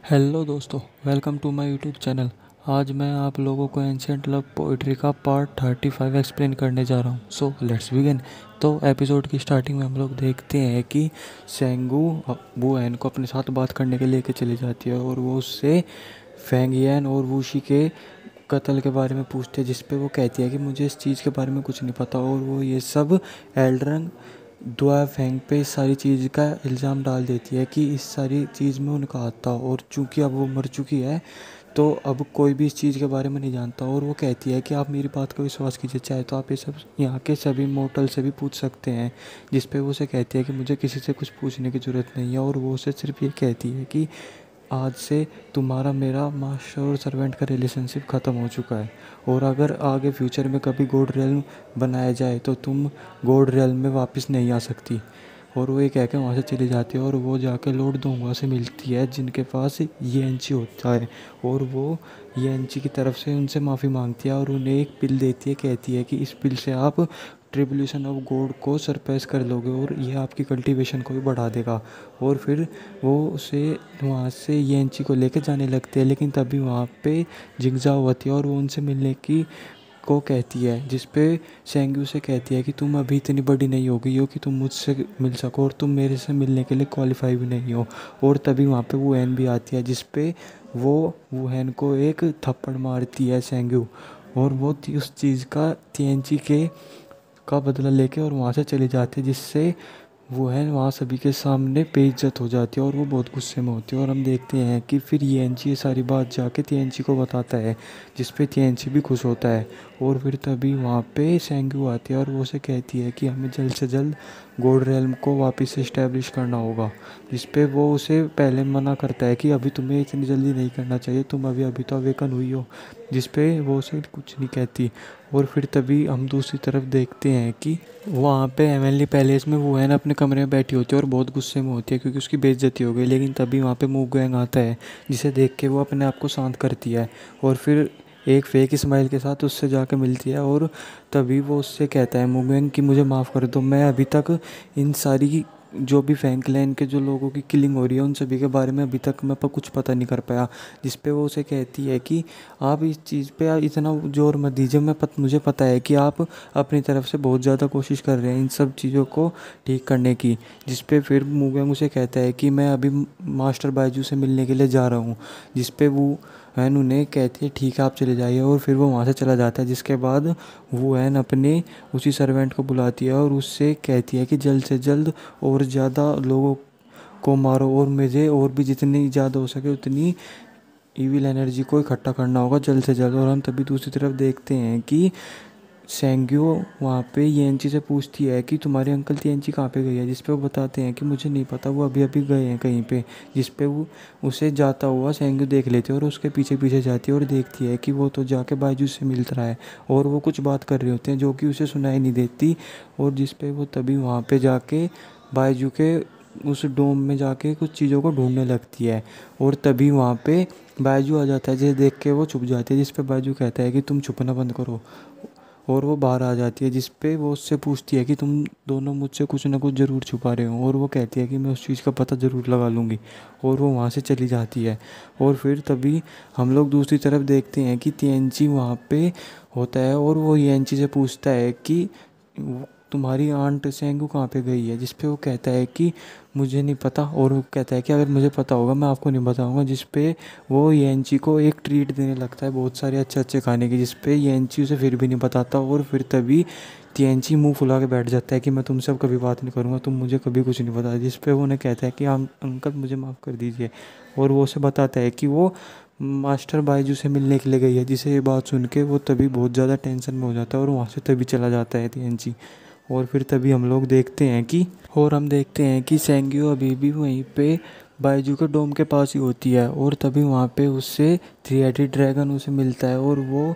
Hello दोस्तों, welcome to my YouTube channel. आज मैं आप लोगों को एंशिएंट लव पोइट्री का पार्ट 35 एक्सप्लेन करने जा रहा हूँ। So let's begin. तो एपिसोड की स्टार्टिंग में हम लोग देखते हैं कि सेंगू वो एन को अपने साथ बात करने के लिए लेके चली जाती है और वो उससे फेंग येन और वूशी के कत्ल के बारे में पूछते हैं, जिस पे वो कहती है कि मुझे इस चीज़ के बारे में कुछ नहीं पता। और वो ये सब एल्ड्रंग दुआ फेंग पे इस सारी चीज़ का इल्ज़ाम डाल देती है कि इस सारी चीज़ में उनका हाथ था। और चूंकि अब वो मर चुकी है तो अब कोई भी इस चीज़ के बारे में नहीं जानता। और वो कहती है कि आप मेरी बात का विश्वास कीजिए, चाहे तो आप ये सब यहाँ के सभी मोर्टल से भी पूछ सकते हैं। जिस पे वो उसे कहती है कि मुझे किसी से कुछ पूछने की ज़रूरत नहीं है। और वो उसे सिर्फ ये कहती है कि आज से तुम्हारा मेरा मास्टर और सर्वेंट का रिलेशनशिप ख़त्म हो चुका है, और अगर आगे फ्यूचर में कभी गॉड रियल्म बनाया जाए तो तुम गॉड रियल्म में वापस नहीं आ सकती। और वो ये कह के वहाँ से चली जाती है और वो जाके लॉर्ड दोंगा से मिलती है, जिनके पास येंची होता है। और वो येंची की तरफ से उनसे माफ़ी मांगती है और उन्हें एक पिल देती है। कहती है कि इस पिल से आप ट्रिब्यूलेशन ऑफ गॉड को सरपास कर लोगे और यह आपकी कल्टीवेशन को भी बढ़ा देगा। और फिर वो उसे वहाँ से येंची को लेकर जाने लगते हैं, लेकिन तभी वहाँ पे जिंगजाओ होती है और वो उनसे मिलने की को कहती है। जिस पे सेंग्यू से कहती है कि तुम अभी इतनी बड़ी नहीं हो गई हो कि तुम मुझसे मिल सको, और तुम मेरे से मिलने के लिए क्वालिफाई भी नहीं हो। और तभी वहाँ पे वुहेन भी आती है, जिस पे वो वुहेन को एक थप्पड़ मारती है सेंग्यू। और वो उस चीज़ का तिएंची के का बदला लेके और वहाँ से चली जाती है, जिससे वो है वहाँ सभी के सामने बेइज्जत हो जाती है और वो बहुत गुस्से में होती है। और हम देखते हैं कि फिर येंची ये सारी बात जाके तिएंची को बताता है, जिस पे तिएंची भी खुश होता है। और फिर तभी वहाँ पे सेंग्यू आती है और वो उसे कहती है कि हमें जल्द से जल्द गॉड रेल्म को वापस से इस्टेब्लिश करना होगा। जिस पे वो उसे पहले मना करता है कि अभी तुम्हें इतनी जल्दी नहीं करना चाहिए, तुम अभी अभी तो अवेकन हुई हो। जिस पे वो उसे कुछ नहीं कहती। और फिर तभी हम दूसरी तरफ देखते हैं कि वहाँ पे हेवनली पैलेस में वो है ना अपने कमरे में बैठी होती है और बहुत गुस्से में होती है क्योंकि उसकी बेइज्जती हो गई। लेकिन तभी वहाँ पे मूव गैंग आता है, जिसे देख के वो अपने आप को शांत करती है और फिर एक फेक स्माइल के साथ उससे जाकर मिलती है। और तभी वो उससे कहता है मूवगैंग कि मुझे माफ़ कर दो, मैं अभी तक इन सारी जो भी फैंग क्लैन के जो लोगों की किलिंग हो रही है उन सभी के बारे में अभी तक मैं कुछ पता नहीं कर पाया। जिस पे वो उसे कहती है कि आप इस चीज़ पे इतना जोर मत दीजिए, मुझे पता है कि आप अपनी तरफ से बहुत ज़्यादा कोशिश कर रहे हैं इन सब चीज़ों को ठीक करने की। जिस पे फिर मूवगैंग उसे कहता है कि मैं अभी मास्टर बायजू से मिलने के लिए जा रहा हूँ। जिस पे वो वैन उन्हें कहती है ठीक है आप चले जाइए, और फिर वो वहाँ से चला जाता है। जिसके बाद वो वैन अपने उसी सर्वेंट को बुलाती है और उससे कहती है कि जल्द से जल्द और ज़्यादा लोगों को मारो, और मुझे और भी जितनी ज़्यादा हो सके उतनी ईविल एनर्जी को इकट्ठा करना होगा जल्द से जल्द। और हम तभी दूसरी तरफ देखते हैं कि सेंग्यो वहाँ पे येंची से पूछती है कि तुम्हारे अंकल तिएंची कहाँ पे गई है। जिस पे वो बताते हैं कि मुझे नहीं पता, वो अभी अभी गए हैं कहीं पे। जिस पे वो उसे जाता हुआ सेंग्यो देख लेते हैं और उसके पीछे पीछे जाती है और देखती है कि वो तो जाके बायजू से मिल रहा है और वो कुछ बात कर रहे होते हैं जो कि उसे सुनाई नहीं देती। और जिस पे वो तभी वहाँ पे जाके बायजू के उस डोम में जाके कुछ चीज़ों को ढूंढने लगती है। और तभी वहाँ पे बायजू आ जाता है, जिसे देख के वो छुप जाती है। जिस पे बायजू कहता है कि तुम छुपना बंद करो, और वो बाहर आ जाती है। जिस पे वो उससे पूछती है कि तुम दोनों मुझसे कुछ ना कुछ ज़रूर छुपा रहे हो, और वो कहती है कि मैं उस चीज़ का पता ज़रूर लगा लूँगी। और वो वहाँ से चली जाती है। और फिर तभी हम लोग दूसरी तरफ देखते हैं कि तिएंची वहाँ पे होता है और वो येंची से पूछता है कि तुम्हारी आंट सेंगू कहाँ पे गई है। जिस पे वो कहता है कि मुझे नहीं पता, और वो कहता है कि अगर मुझे पता होगा मैं आपको नहीं बताऊंगा। जिस पे वो येंची को एक ट्रीट देने लगता है बहुत सारे अच्छे अच्छे खाने की, जिस पे येंची उसे फिर भी नहीं बताता। और फिर तभी तिएंची मुंह फुला के बैठ जाता है कि मैं तुमसे अब कभी बात नहीं करूँगा, तुम मुझे कभी कुछ नहीं बता। जिस पे वो उन्हें कहता है कि अंकल मुझे माफ़ कर दीजिए। और वो उसे बताता है कि वो मास्टर बायजू से मिलने के लिए गई है। जिसे ये बात सुन के वो तभी बहुत ज़्यादा टेंशन में हो जाता है और वहाँ से तभी चला जाता है तिएंची। और फिर तभी हम देखते हैं कि सेंग्यो अभी भी वहीं पे बायजू के डोम के पास ही होती है। और तभी वहाँ पे उससे थ्री हेडेड ड्रैगन उसे मिलता है, और वो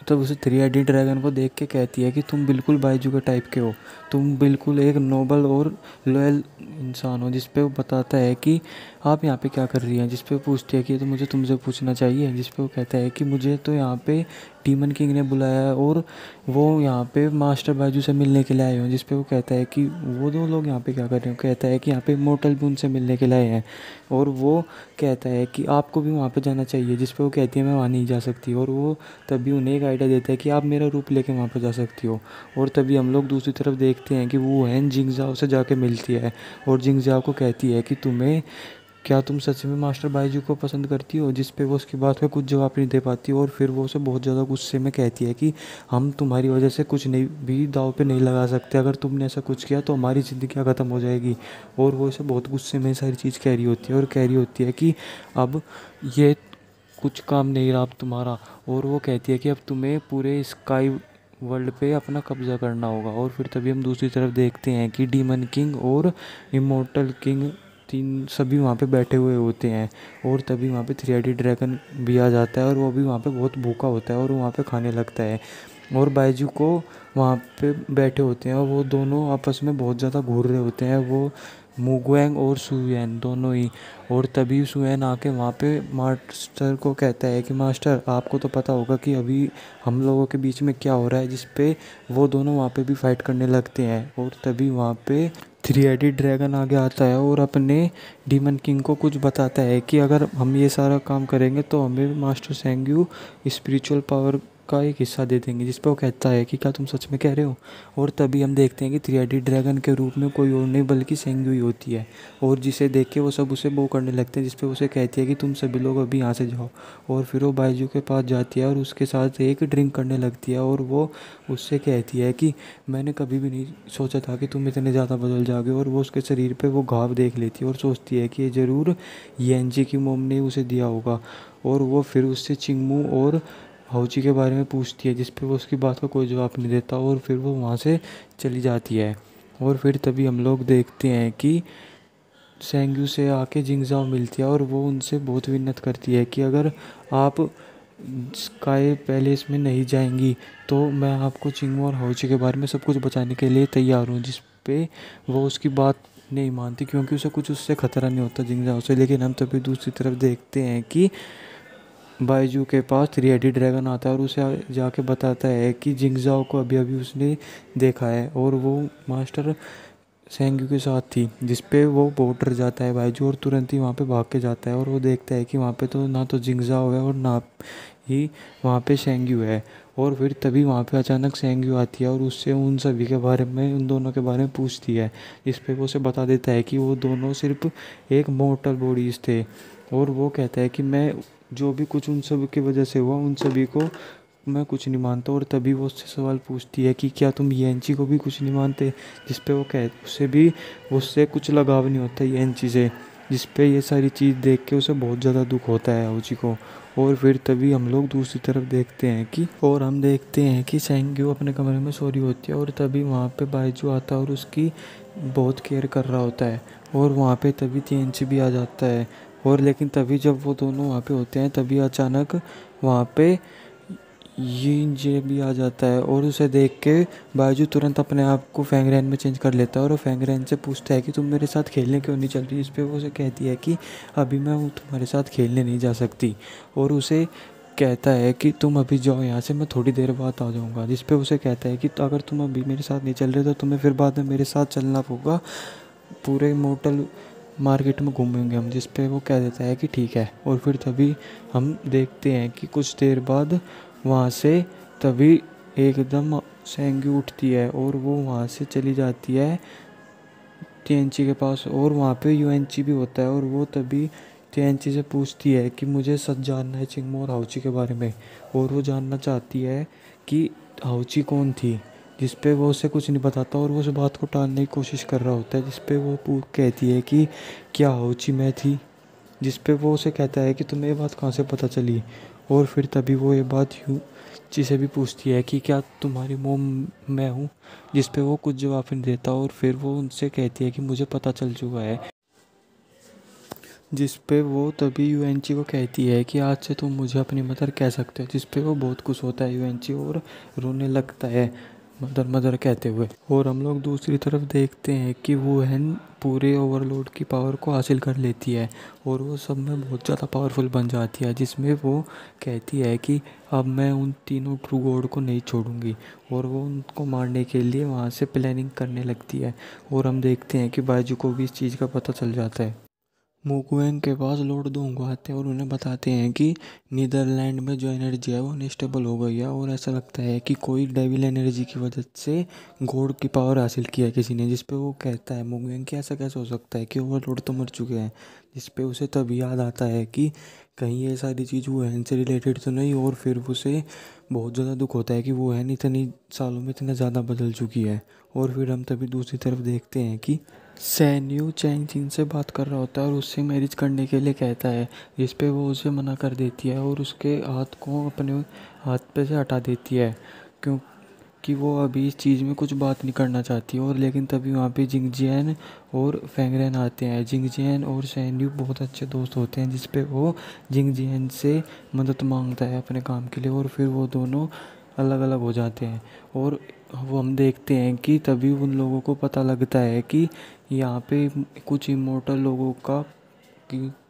तब उसे थ्री हेडेड ड्रैगन को देख के कहती है कि तुम बिल्कुल बायजू के टाइप के हो, तुम बिल्कुल एक नोबल और लॉयल इंसान हो। जिस पे वो बताता है कि आप यहाँ पे क्या कर रही हैं। जिस पे वो पूछती है कि तो मुझे तुमसे पूछना चाहिए। जिस पे वो कहता है कि मुझे तो यहाँ पे डीमन किंग ने बुलाया है और वो यहाँ पे मास्टर बाजू से मिलने के लिए आए हैं। जिस पे वो कहता है कि वो दो लोग यहाँ पे क्या कर रहे हैं, कहता है कि यहाँ पे इमोर्टल भी उनसे मिलने के लिए आए हैं और वो कहता है कि आपको भी वहाँ पे जाना चाहिए। जिस पे वो कहती है मैं वहाँ नहीं जा सकती और वो तभी उन्हें एक आइडिया देता है कि आप मेरा रूप लेके वहाँ पे जा सकती हो। और तभी हम लोग दूसरी तरफ देखते हैं कि वो है जिंगजाओ से जाके मिलती है और जिंगजाओ को कहती है कि क्या तुम सच में मास्टर बाईजू को पसंद करती हो। जिस पे वो उसकी बात पे कुछ जवाब नहीं दे पाती और फिर वो उसे बहुत ज़्यादा गुस्से में कहती है कि हम तुम्हारी वजह से कुछ नहीं भी दाव पे नहीं लगा सकते, अगर तुमने ऐसा कुछ किया तो हमारी ज़िंदगी ख़त्म हो जाएगी। और वो उसे बहुत गुस्से में सारी चीज़ कह रही होती है और कह रही होती है कि अब ये कुछ काम नहीं रहा अब तुम्हारा। और वो कहती है कि अब तुम्हें पूरे स्काई वर्ल्ड पे अपना कब्जा करना होगा। और फिर तभी हम दूसरी तरफ देखते हैं कि डीमन किंग और इमोर्टल किंग तीन सभी वहाँ पे बैठे हुए होते हैं और तभी वहाँ पे 3 ड्रैगन भी आ जाता है और वो भी वहाँ पे बहुत भूखा होता है और वहाँ पे खाने लगता है। और बाइजू को वहाँ पे बैठे होते हैं और वो दोनों आपस में बहुत ज़्यादा घूर रहे होते हैं, वो मुगुएंग और सुयेन दोनों ही। और तभी सुयेन आके वहाँ पे मास्टर को कहता है कि मास्टर आपको तो पता होगा कि अभी हम लोगों के बीच में क्या हो रहा है। जिस पे वो दोनों वहाँ पे भी फाइट करने लगते हैं और तभी वहाँ पे 3 ड्रैगन आगे आता है और अपने डीमन किंग को कुछ बताता है कि अगर हम ये सारा काम करेंगे तो हमें मास्टर सेंग्यू स्पिरिचुअल पावर का एक हिस्सा दे देंगे। जिस पे वो कहता है कि क्या तुम सच में कह रहे हो। और तभी हम देखते हैं कि 3 ड्रैगन के रूप में कोई और नहीं बल्कि सेंग्यू ही होती है और जिसे देख के वो सब उसे बो करने लगते हैं। जिस पे उसे कहती है कि तुम सभी लोग अभी यहाँ से जाओ। और फिर वो बाइजू के पास जाती है और उसके साथ एक ड्रिंक करने लगती है और वो उससे कहती है कि मैंने कभी भी नहीं सोचा था कि तुम इतने ज़्यादा बदल जाओगे। और वो उसके शरीर पे वो घाव देख लेती है और सोचती है कि ये ज़रूर येंजी की मोम ने उसे दिया होगा। और वो फिर उससे चिंगमू और हाउची के बारे में पूछती है। जिस पे वो उसकी बात का कोई जवाब नहीं देता और फिर वो वहाँ से चली जाती है। और फिर तभी हम लोग देखते हैं कि सेंग्यू से आके जिंगजाओ मिलती है और वो उनसे बहुत विन्नत करती है कि अगर आप स्काई पैलेस में नहीं जाएंगी तो मैं आपको चिंगमू और हाउची के बारे में सब कुछ बचाने के लिए तैयार हूँ। जिस पे वो उसकी बात नहीं मानती क्योंकि उसे कुछ उससे खतरा नहीं होता जिंगजाओ से। लेकिन हम तभी दूसरी तरफ देखते हैं कि बाइजू के पास 3 ड्रैगन आता है और उसे जाके बताता है कि जिंगजाओ को अभी अभी उसने देखा है और वो मास्टर सेंग्यू के साथ थी। जिस पे वो बहुत डर जाता है बाइजू और तुरंत ही वहाँ पे भाग के जाता है और वो देखता है कि वहाँ पे तो ना तो जिंगजाओ है और ना ही वहाँ पे सेंग्यू है। और फिर तभी वहाँ पे अचानक सेंग्यू आती है और उससे उन सभी के बारे में उन दोनों के बारे में पूछती है। जिस पे वो उसे बता देता है कि वो दोनों सिर्फ एक मोर्टल बॉडीज थे। और वो कहता है कि मैं जो भी कुछ उन सब की वजह से हुआ उन सभी को मैं कुछ नहीं मानता। और तभी वो उससे सवाल पूछती है कि क्या तुम येंची को भी कुछ नहीं मानते। जिस पे वो कह उससे भी उससे कुछ लगाव नहीं होता येंची से। जिस पे ये सारी चीज़ देख के उसे बहुत ज़्यादा दुख होता है हाउची को। और फिर तभी हम लोग दूसरी तरफ देखते हैं कि हम देखते हैं कि सेंग्यू अपने कमरे में सो रही होती है और तभी वहाँ पे बाइजू आता है और उसकी बहुत केयर कर रहा होता है। और वहाँ पे तभी तिएनची भी आ जाता है। और लेकिन तभी जब वो दोनों वहाँ पे होते हैं तभी अचानक वहाँ पे यिन जे भी आ जाता है और उसे देख के बाइजू तुरंत अपने आप को फैंगरेन में चेंज कर लेता है और फैंगरेन से पूछता है कि तुम मेरे साथ खेलने क्यों नहीं चल रही। इस पर वो उसे कहती है कि अभी मैं तुम्हारे साथ खेलने नहीं जा सकती। और उसे कहता है कि तुम अभी जाओ यहाँ से, मैं थोड़ी देर बाद आ जाऊँगा। जिस पे उसे कहता है कि तो अगर तुम अभी मेरे साथ नहीं चल रहे तो तुम्हें फिर बाद में मेरे साथ चलना होगा, पूरे मोटल मार्केट में घूमेंगे हम। जिस पे वो कह देता है कि ठीक है। और फिर तभी हम देखते हैं कि कुछ देर बाद वहाँ से तभी एकदम सेंग्यू उठती है और वो वहाँ से चली जाती है तिएनची के पास। और वहाँ पे युएनची भी होता है और वो तभी तिएनची से पूछती है कि मुझे सच जानना है चिंगमो और हाउची के बारे में। और वो जानना चाहती है कि हाउची कौन थी। जिस पे वो उसे कुछ नहीं बताता और वो उस बात को टालने की कोशिश कर रहा होता है। जिस पे वो कहती है कि क्या हाउची मैं थी। जिस पे वो उसे कहता है कि तुम्हें ये बात कहाँ से पता चली। और फिर तभी वो ये बात यूची से भी पूछती है कि क्या तुम्हारी मोम मैं हूँ। जिस पे वो कुछ जवाब नहीं देता और फिर वो उनसे कहती है कि मुझे पता चल चुका है। जिस पे वो तभी यूएनची को कहती है कि आज से तुम मुझे अपनी मदर कह सकते हो। जिस पे वो बहुत खुश होता है यूएनची और रोने लगता है। मदर मदर कहते हुए। और हम लोग दूसरी तरफ देखते हैं कि वुहेन पूरे ओवरलॉर्ड की पावर को हासिल कर लेती है और वो सब में बहुत ज़्यादा पावरफुल बन जाती है, जिसमें वो कहती है कि अब मैं उन तीनों ट्रू गॉड को नहीं छोड़ूंगी। और वो उनको मारने के लिए वहाँ से प्लानिंग करने लगती है। और हम देखते हैं कि बायजू को भी इस चीज़ का पता चल जाता है। मुकुएंग के पास लॉर्ड दोंगो आते हैं और उन्हें बताते हैं कि नीदरलैंड में जो एनर्जी है वो अनस्टेबल हो गई है और ऐसा लगता है कि कोई डेविल एनर्जी की वजह से गॉड की पावर हासिल किया है किसी ने। जिस पे वो कहता है मुकुएंग कि ऐसा कैसे हो सकता है कि ओवरलॉर्ड तो मर चुके हैं। जिस पे उसे तब याद आता है कि कहीं ये सारी चीज़ वुहेन से रिलेटेड तो नहीं, और फिर उसे बहुत ज़्यादा दुख होता है कि वुहेन इतनी सालों में इतना ज़्यादा बदल चुकी है। और फिर हम तभी दूसरी तरफ देखते हैं कि सैन्यू चैंग चिन से बात कर रहा होता है और उससे मैरिज करने के लिए कहता है, जिस पे वो उसे मना कर देती है और उसके हाथ को अपने हाथ पे से हटा देती है, क्योंकि वो अभी इस चीज़ में कुछ बात नहीं करना चाहती। और लेकिन तभी वहाँ पे जिंगजियान और फेंगरेन आते हैं। जिंगजियान और सैन्यू बहुत अच्छे दोस्त होते हैं, जिस पे वो जिंगजियान से मदद मांगता है अपने काम के लिए और फिर वो दोनों अलग अलग हो जाते हैं। और वो हम देखते हैं कि तभी उन लोगों को पता लगता है कि यहाँ पे कुछ इमोर्टल लोगों का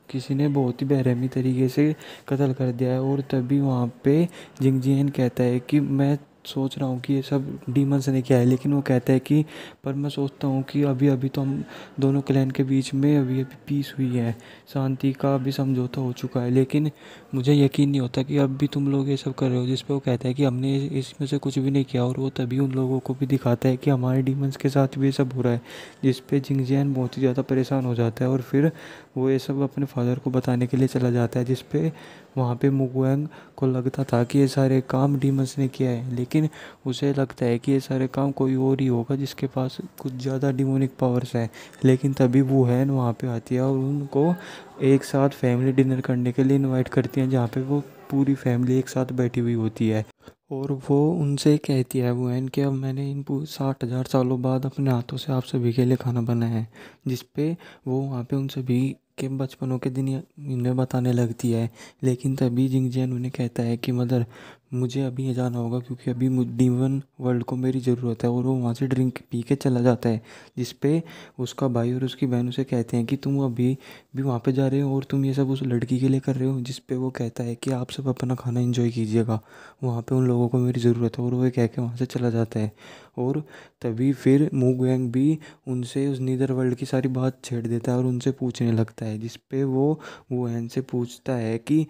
किसी ने बहुत ही बेरहमी तरीके से कत्ल कर दिया है। और तभी वहाँ पे जिंगजियान कहता है कि मैं सोच रहा हूँ कि ये सब डीमंस ने किया है, लेकिन वो कहता है कि पर मैं सोचता हूँ कि अभी अभी तो हम दोनों क्लैन के बीच में अभी अभी पीस हुई है, शांति का अभी समझौता हो चुका है, लेकिन मुझे यकीन नहीं होता कि अब भी तुम लोग ये सब कर रहे हो। जिस पे वो कहता है कि हमने इसमें से कुछ भी नहीं किया। और वो तभी उन लोगों को भी दिखाता है कि हमारे डीमंस के साथ भी ये सब हो रहा है। जिस पे जिंगजियान बहुत ही ज़्यादा परेशान हो जाता है और फिर वो ये सब अपने फादर को बताने के लिए चला जाता है। जिस पे वहाँ पे मुकुएंग को लगता था कि ये सारे काम डीमंस ने किया है, लेकिन उसे लगता है कि ये सारे काम कोई और ही होगा जिसके पास कुछ ज़्यादा डिमोनिक पावर्स है। लेकिन तभी वुहेन वहाँ पे आती है और उनको एक साथ फैमिली डिनर करने के लिए इनवाइट करती हैं, जहाँ पे वो पूरी फैमिली एक साथ बैठी हुई होती है। और वो उनसे कहती है वुहेन कि अब मैंने इन 60,000 सालों बाद अपने हाथों से आप सभी के लिए खाना बनाया है। जिस पे वो वहाँ पे उन सभी के बचपनों के दिन इन्हें बताने लगती है। लेकिन तभी जिंगजियान उन्हें कहता है कि मदर मुझे अभी ये जाना होगा, क्योंकि अभी डीमन वर्ल्ड को मेरी ज़रूरत है। और वो वहाँ से ड्रिंक पी के चला जाता है। जिस पे उसका भाई और उसकी बहन उसे कहते हैं कि तुम अभी भी वहाँ पे जा रहे हो और तुम ये सब उस लड़की के लिए कर रहे हो। जिस पे वो कहता है कि आप सब अपना खाना एंजॉय कीजिएगा, वहाँ पे उन लोगों को मेरी ज़रूरत है। और वो कह के वहाँ से चला जाता है। और तभी फिर मुगुएंग भी उनसे उस नीदर वर्ल्ड की सारी बात छेड़ देता है और उनसे पूछने लगता है। जिस पे वो वुहेन से पूछता है कि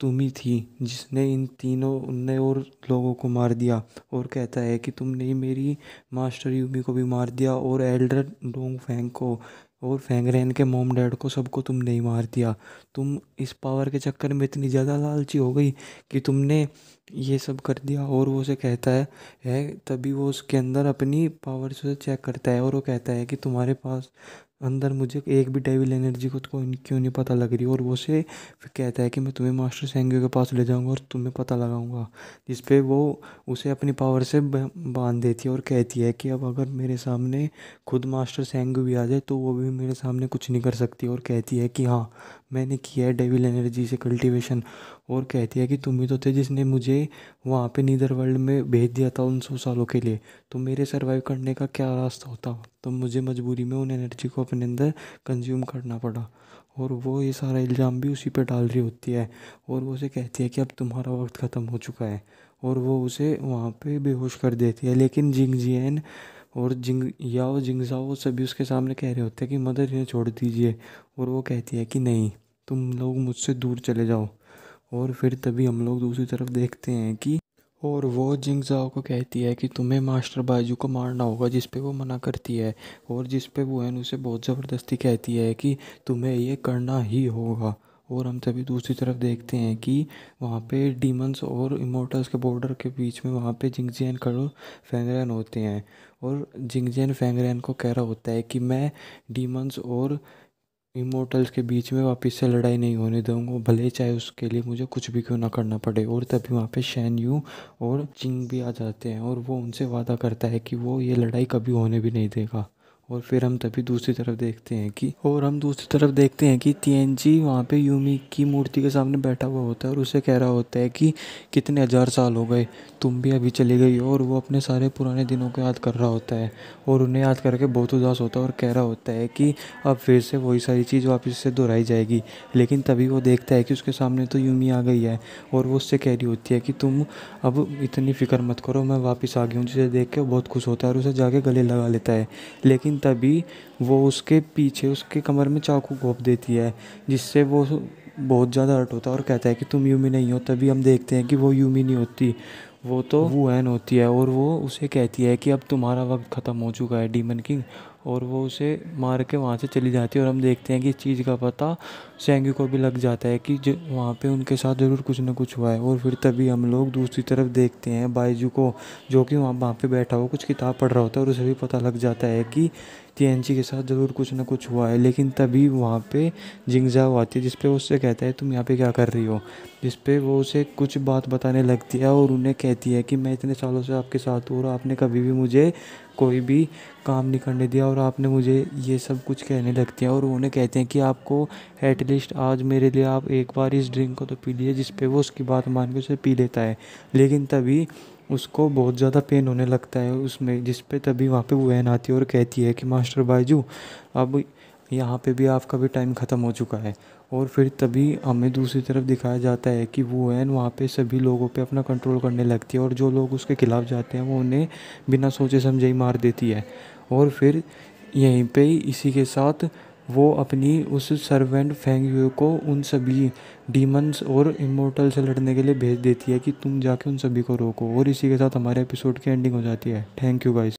तुम ही थी जिसने इन तीनों उनने और लोगों को मार दिया। और कहता है कि तुमने ही मेरी मास्टर यूमी को भी मार दिया और एल्डर डोंग फैंग को और फैंगरेन के मोम डैड को, सबको तुमने ही मार दिया। तुम इस पावर के चक्कर में इतनी ज़्यादा लालची हो गई कि तुमने ये सब कर दिया। और वो उसे कहता है तभी वो उसके अंदर अपनी पावर से चेक करता है और वो कहता है कि तुम्हारे पास अंदर मुझे एक भी डेविल एनर्जी को तो क्यों नहीं पता लग रही। और वो से फिर कहता है कि मैं तुम्हें मास्टर सेंग्यू के पास ले जाऊंगा और तुम्हें पता लगाऊंगा। जिस पे वो उसे अपनी पावर से बांध देती है और कहती है कि अब अगर मेरे सामने खुद मास्टर सेंग्यू भी आ जाए तो वो भी मेरे सामने कुछ नहीं कर सकती। और कहती है कि हाँ मैंने किया है डेविल एनर्जी से कल्टीवेशन। और कहती है कि तुम ही तो थे जिसने मुझे वहाँ पे नीदर वर्ल्ड में भेज दिया था उन 100 सालों के लिए। तो मेरे सरवाइव करने का क्या रास्ता होता, तो मुझे मजबूरी में उन एनर्जी को अपने अंदर कंज्यूम करना पड़ा। और वो ये सारा इल्ज़ाम भी उसी पे डाल रही होती है। और वो उसे कहती है कि अब तुम्हारा वक्त ख़त्म हो चुका है। और वो उसे वहाँ पे बेहोश कर देती है। लेकिन जिंगजियान और जिंगजाओ सभी उसके सामने कह रहे होते हैं कि मदर इन्हें छोड़ दीजिए। और वो कहती है कि नहीं, तुम लोग मुझसे दूर चले जाओ। और फिर तभी हम लोग दूसरी तरफ देखते हैं कि और वो जिंगजाओ को कहती है कि तुम्हें मास्टर बाइजू को मारना होगा। जिस पे वो मना करती है और जिस पे वो है उसे बहुत ज़बरदस्ती कहती है कि तुम्हें ये करना ही होगा। और हम तभी दूसरी तरफ देखते हैं कि वहाँ पे डीमंस और इमोर्टल्स के बॉर्डर के बीच में वहाँ पे जिंगजियान करो फैंगरेन होते हैं। और जिंगजियान फैंगरेन को कह रहा होता है कि मैं डीमंस और इमोर्टल्स के बीच में वापस से लड़ाई नहीं होने दूंगा, भले चाहे उसके लिए मुझे कुछ भी क्यों ना करना पड़े। और तभी वहाँ पे शैन यू और चिंग भी आ जाते हैं और वो उनसे वादा करता है कि वो ये लड़ाई कभी होने भी नहीं देगा। और फिर हम तभी दूसरी तरफ देखते हैं कि तिएनजी वहाँ पे यूमी की मूर्ति के सामने बैठा हुआ होता है और उसे कह रहा होता है कि कितने हजार साल हो गए, तुम भी अभी चली गई हो। और वो अपने सारे पुराने दिनों को याद कर रहा होता है और उन्हें याद करके बहुत उदास होता है और कह रहा होता है कि अब फिर से वही सारी चीज़ वापस से दोहराई जाएगी। लेकिन तभी वो देखता है कि उसके सामने तो यूमी आ गई है और वो उससे कह रही होती है कि तुम अब इतनी फ़िक्र मत करो, मैं वापस आ गई हूँ। जिसे देख के वो बहुत खुश होता है और उसे जाके गले लगा लेता है। लेकिन तभी वो उसके पीछे उसके कमर में चाकू घोंप देती है, जिससे वो बहुत ज़्यादा हर्ट होता है और कहता है कि तुम यूमी नहीं हो। तभी हम देखते हैं कि वो यूमी नहीं होती, वो तो वुएन होती है। और वो उसे कहती है कि अब तुम्हारा वक्त ख़त्म हो चुका है डीमन किंग। और वो उसे मार के वहाँ से चली जाती है। और हम देखते हैं कि इस चीज़ का पता सेंगी को भी लग जाता है कि वहाँ पे उनके साथ ज़रूर कुछ ना कुछ हुआ है। और फिर तभी हम लोग दूसरी तरफ देखते हैं बाइजू को, जो कि वहाँ पे बैठा हुआ कुछ किताब पढ़ रहा होता है और उसे भी पता लग जाता है कि तिएनजी के साथ ज़रूर कुछ ना कुछ हुआ है। लेकिन तभी वहाँ पे जिंगजाओ आती है, जिस पे वो उससे कहता है तुम यहाँ पे क्या कर रही हो। जिस पे वो उसे कुछ बात बताने लगती है और उन्हें कहती है कि मैं इतने सालों से आपके साथ हूँ और आपने कभी भी मुझे कोई भी काम नहीं करने दिया और आपने मुझे ये सब कुछ कहने लगती हैं। और उन्हें कहते हैं कि आपको एटलीस्ट आज मेरे लिए आप एक बार इस ड्रिंक को तो पी लीजिए। जिस पे वो उसकी बात मान के उसे पी लेता है। लेकिन तभी उसको बहुत ज़्यादा पेन होने लगता है उसमें, जिस पे तभी वहाँ पे वैन आती है और कहती है कि मास्टर बाइजू अब यहाँ पे भी आपका भी टाइम ख़त्म हो चुका है। और फिर तभी हमें दूसरी तरफ दिखाया जाता है कि वो वैन वहाँ पे सभी लोगों पे अपना कंट्रोल करने लगती है और जो लोग उसके खिलाफ जाते हैं वो उन्हें बिना सोचे समझे ही मार देती है। और फिर यहीं पे ही इसी के साथ वो अपनी उस सर्वेंट फेंग यू को उन सभी डीमंस और इमोर्टल से लड़ने के लिए भेज देती है कि तुम जाके उन सभी को रोको। और इसी के साथ हमारे एपिसोड की एंडिंग हो जाती है। Thank you guys.